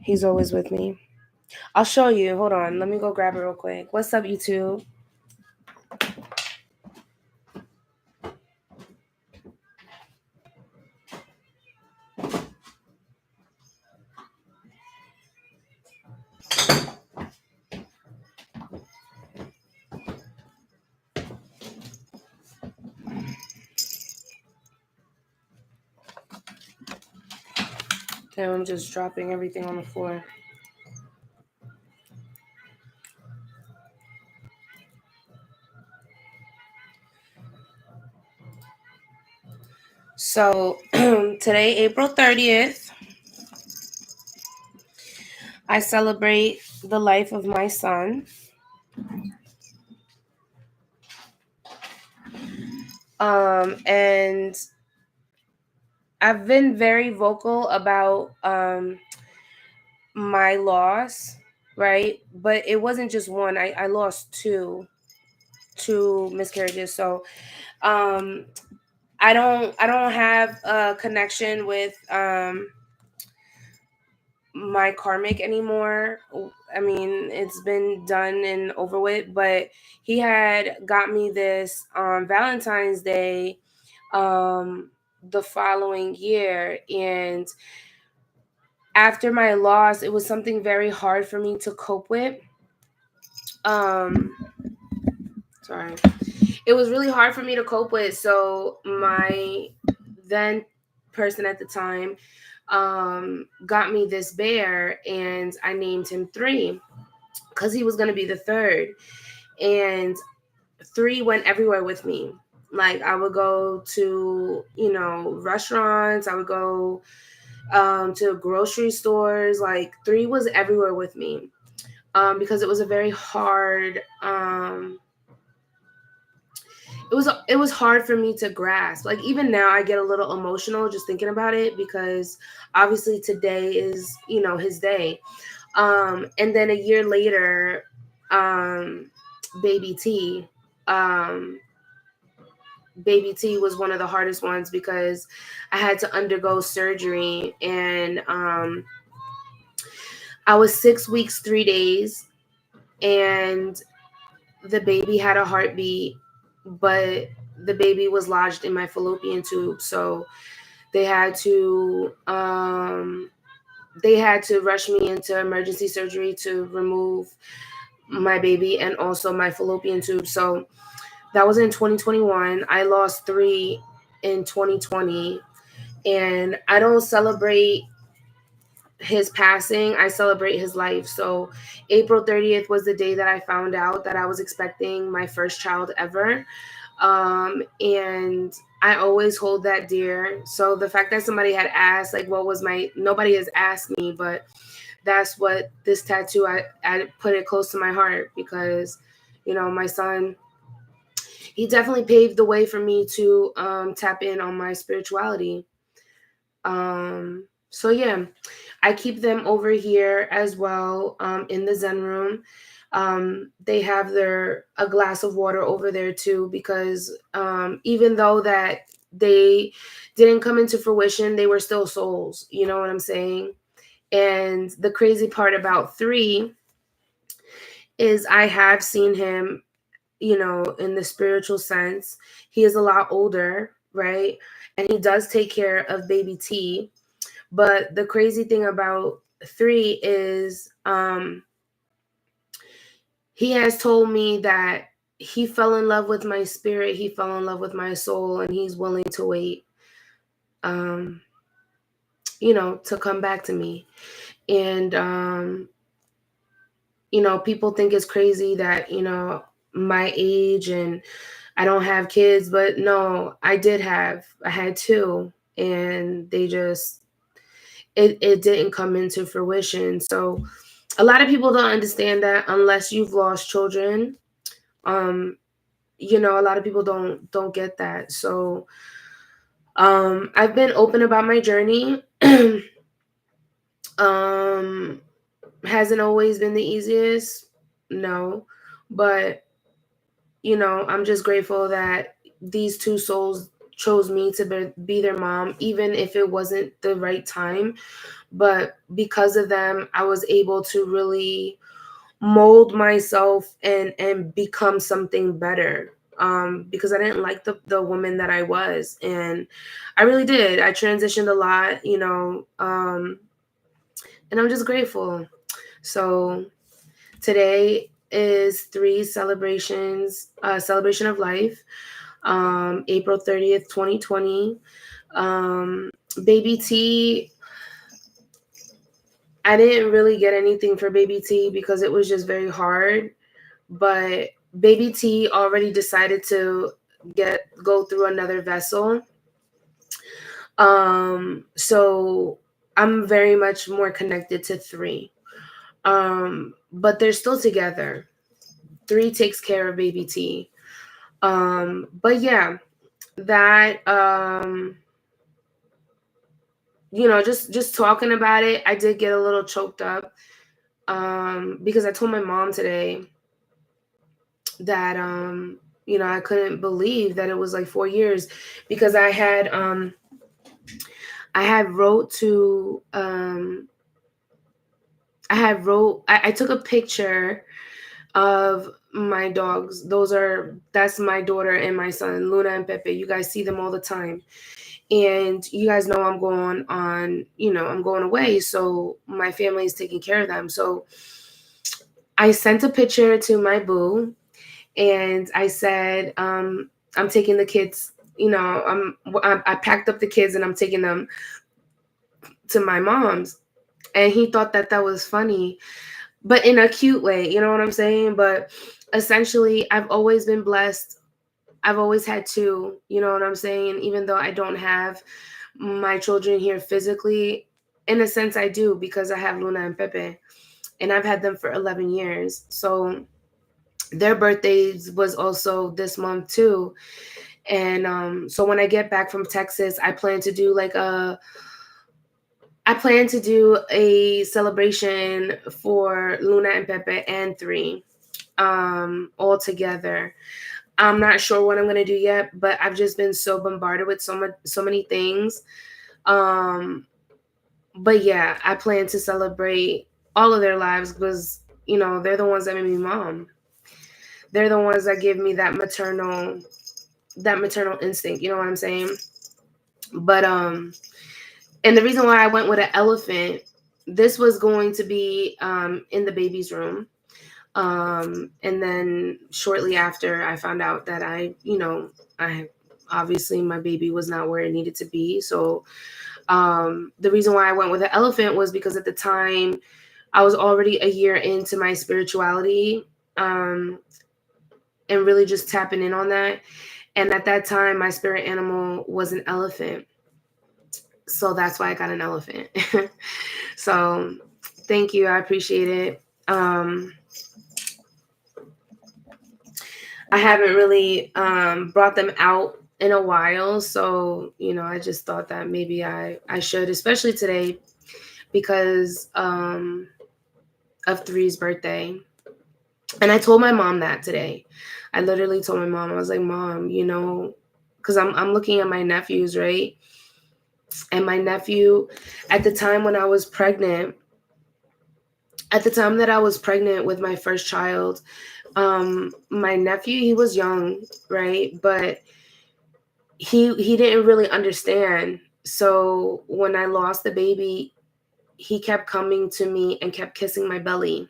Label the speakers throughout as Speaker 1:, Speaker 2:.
Speaker 1: He's always with me. I'll show you. Hold on. Let me go grab it real quick. What's up, YouTube? Damn, I'm just dropping everything on the floor. So today, April 30th, I celebrate the life of my son. And I've been very vocal about my loss, right? But it wasn't just one. I lost two miscarriages. So um I don't have a connection with my karmic anymore. I mean, it's been done and over with, but he had got me this on Valentine's Day the following year, and after my loss, it was something very hard for me to cope with. Um Sorry. It was really hard for me to cope with. So my then person at the time got me this bear, and I named him 3 because he was going to be the third. And 3 went everywhere with me. Like, I would go to, restaurants, I would go to grocery stores. Like, 3 was everywhere with me, because it was a very hard it was hard for me to grasp. Like, even now I get a little emotional just thinking about it, because obviously today is, his day. And then a year later, baby T um baby T was one of the hardest ones, because I had to undergo surgery, and I was 6 weeks 3 days, and the baby had a heartbeat, but the baby was lodged in my fallopian tube. So they had to rush me into emergency surgery to remove my baby and also my fallopian tube. So that was in 2021. I lost 3 in 2020, and I don't celebrate his passing, I celebrate his life. So April 30th was the day that I found out that I was expecting my first child ever. And I always hold that dear. So the fact that somebody had asked, like, what was nobody has asked me, but that's what this tattoo, I put it close to my heart, because, my son, he definitely paved the way for me to tap in on my spirituality. So yeah, I keep them over here as well, in the Zen room. They have a glass of water over there too, because even though that they didn't come into fruition, they were still souls. You know what I'm saying? And the crazy part about 3 is I have seen him, in the spiritual sense. He is a lot older, right? And he does take care of baby T. But the crazy thing about 3 is he has told me that he fell in love with my spirit, he fell in love with my soul, and he's willing to wait, to come back to me. And, people think it's crazy that, my age and I don't have kids, but no, I had 2, and they just, it didn't come into fruition. So a lot of people don't understand that unless you've lost children. A lot of people don't get that. So I've been open about my journey. um hasn't always been the easiest, no, but I'm just grateful that these 2 souls chose me to be their mom, even if it wasn't the right time. But because of them, I was able to really mold myself and become something better. Because I didn't like the woman that I was, and I really did. I transitioned a lot, and I'm just grateful. So today is three celebrations, celebration of life. April 30th, 2020. Um, Baby T, I didn't really get anything for Baby T because it was just very hard. But Baby T already decided to go through another vessel. So I'm very much more connected to three. But they're still together. Three takes care of Baby T. But yeah, that just talking about it, I did get a little choked up. Because I told my mom today that I couldn't believe that it was like 4 years, because I wrote to I took a picture of my dogs. That's my daughter and my son, Luna and Pepe. You guys see them all the time. And you guys know I'm going away, so my family is taking care of them. So I sent a picture to my boo, and I said, I'm taking the kids, I packed up the kids and I'm taking them to my mom's. And he thought that that was funny, but in a cute way, you know what I'm saying? But essentially, I've always been blessed. I've always had two, you know what I'm saying? Even though I don't have my children here physically, in a sense I do, because I have Luna and Pepe, and I've had them for 11 years. So their birthdays was also this month too. And so when I get back from Texas, I plan to do a celebration for Luna and Pepe and three, all together. I'm not sure what I'm gonna do yet, but I've just been so bombarded with so many things. But yeah, I plan to celebrate all of their lives, because they're the ones that made me mom. They're the ones that give me that maternal instinct. You know what I'm saying? But and the reason why I went with an elephant, this was going to be in the baby's room. And then shortly after, I found out that I obviously my baby was not where it needed to be. So the reason why I went with an elephant was because at the time I was already a year into my spirituality, and really just tapping in on that. And at that time, my spirit animal was an elephant. So that's why I got an elephant. So thank you. I appreciate it. I haven't really brought them out in a while. So, I just thought that maybe I should, especially today, because of Three's birthday. And I told my mom that today. I literally told my mom, I was like, Mom, because I'm looking at my nephews, right? And my nephew, at the time that I was pregnant with my first child, my nephew, he was young, right? But he didn't really understand. So when I lost the baby, he kept coming to me and kept kissing my belly.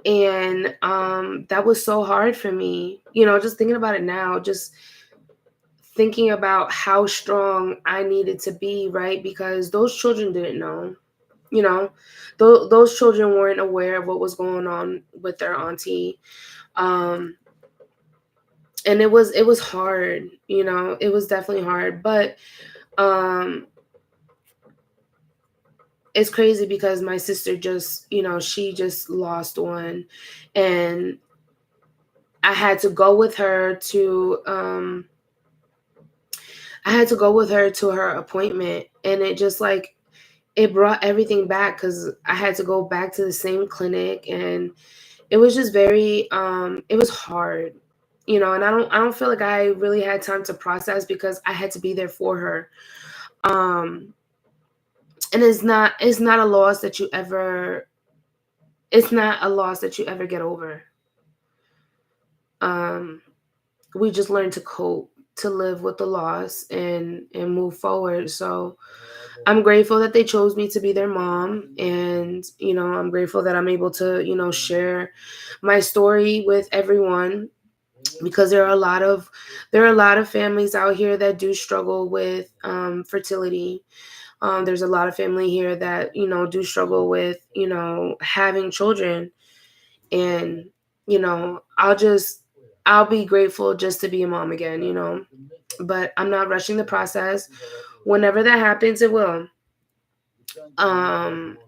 Speaker 1: And that was so hard for me, just thinking about it now, just thinking about how strong I needed to be, right? Because those children didn't know, those children weren't aware of what was going on with their auntie. And it was hard, it was definitely hard. But it's crazy because my sister just, she just lost one, and I had to go with her to her appointment, and it just like it brought everything back, because I had to go back to the same clinic, and it was just very it was hard. And I don't feel like I really had time to process because I had to be there for her. And it's not a loss that you ever it's not a loss that you ever get over. Um, we just learn to cope, to live with the loss and move forward. So I'm grateful that they chose me to be their mom, and I'm grateful that I'm able to share my story with everyone, because there are a lot of families out here that do struggle with fertility. There's a lot of family here that do struggle with having children, and I'll be grateful just to be a mom again. But I'm not rushing the process. Whenever that happens, it will. um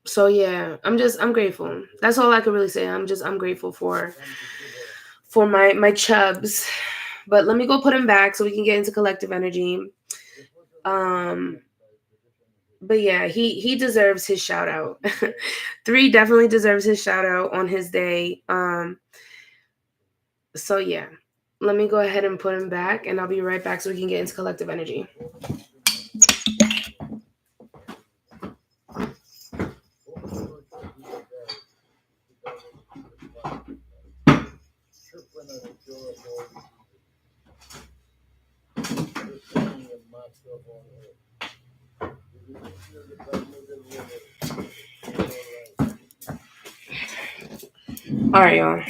Speaker 1: so yeah, I'm grateful. That's all I could really say. I'm grateful for my chubs. But let me go put him back so we can get into collective energy. um but yeah, he deserves his shout out. 3 definitely deserves his shout out on his day. So yeah, let me go ahead and put him back, and I'll be right back so we can get into collective energy. All right, y'all.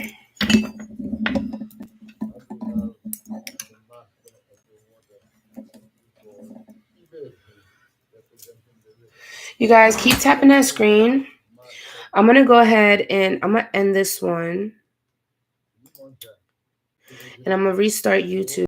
Speaker 1: You guys keep tapping that screen. I'm gonna go ahead and I'm gonna end this one, and I'm gonna restart YouTube.